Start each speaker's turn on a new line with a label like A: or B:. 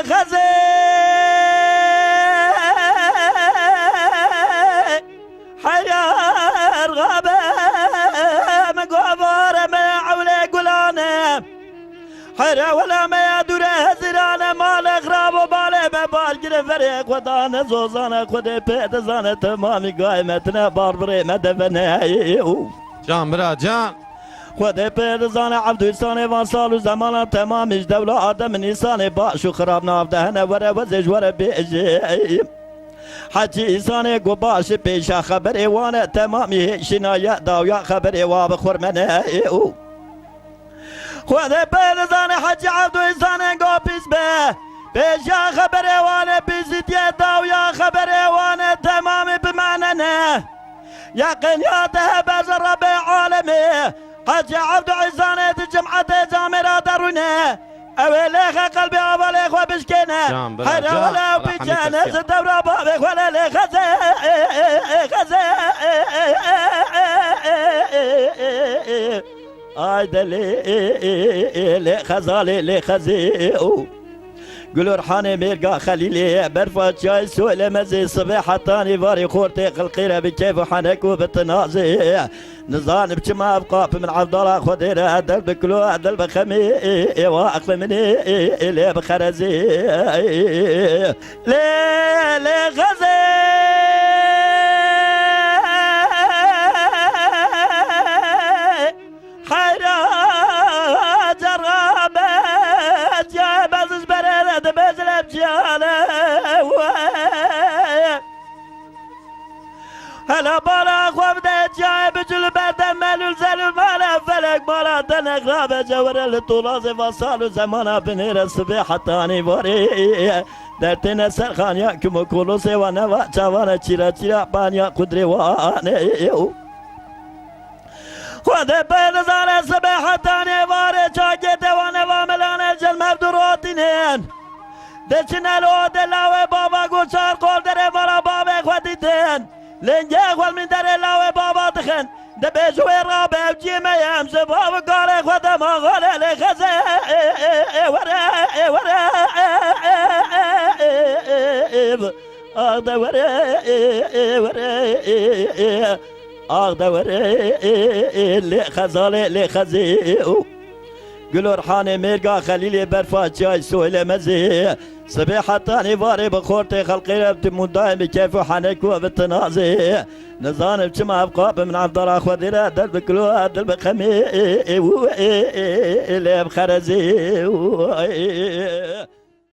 A: لخزي حيار غابة مقابر ما عولي قلانه حيرا ولا ما يدور هزرانه مال اغراب وباله ما بارجر فريق ودانه زوزانه خودي بيت زانه تمامي قايمتنا باربري مدفنه
B: جان برا جان
A: خودي بيت زانه عبدو إنساني وانسالو زمانا تمامش دولة آدم إنساني باشو خراب نافدهنه ورا وزج ورا بيجي حجي إنساني قباش بيشا خبري وانا تمامي شنايا داويا خبري وابخور منه خودي بيت زانه حجي عبدو إنساني قبيس به بيشا خبري وانا بيزيد داويا خبري وانا تمامي بمعنى يقين يا تهب ربي عالمي حجي عبدو عزانة الجمعة زامرة درونه أوليخ قلبي أوليخ وبشكينه حيرا ولا وبيجانا زدورة بابك ولا ليخ خزي آيدا لي خزالي لي خزي قلو رحاني ميرقا خليلي برفات شاي سؤال مزي صبيحة تاني باري خورتي القيرة بكيف وحنك وبالتنازي نزان بجمع بقاف من عبد الله خديرة أدل بكلو أدل بخمي واقف مني إلي بخرزي لي غزي هلا بالا خواب ده جای بجل بردم ملول زلول مالا فلک بالا دنق رابع جور لطولاز وصال زمانا بنیر صبح تانی واری در تن سرخان یا کم کلوس و نوا چوان چیرا چیرا پانیا قدری وانه خود بین زار صبح تانی واری چاکی دوانه و ملان جل مبدوراتینین دچنل او دلاوه بابا گوچار قول دره مارا بابا خودیتین لنجا خول من در لاوه بابا دخن دبیجوی رابه بجیمه یمز بابا قاره خود ما غاله لخزه ورا آغدا ورا لخزاله لخزه قلو رحاني ميرقا خليلي برفات شاي سويلة مزي صبيحة تاني باري بخورتي خلقي ربتي مدايم كيف حنك وبالتنازي نظام بجمع بقاب من عبد الله خذيرة دل بكلو دل بخمي اللي بخرزي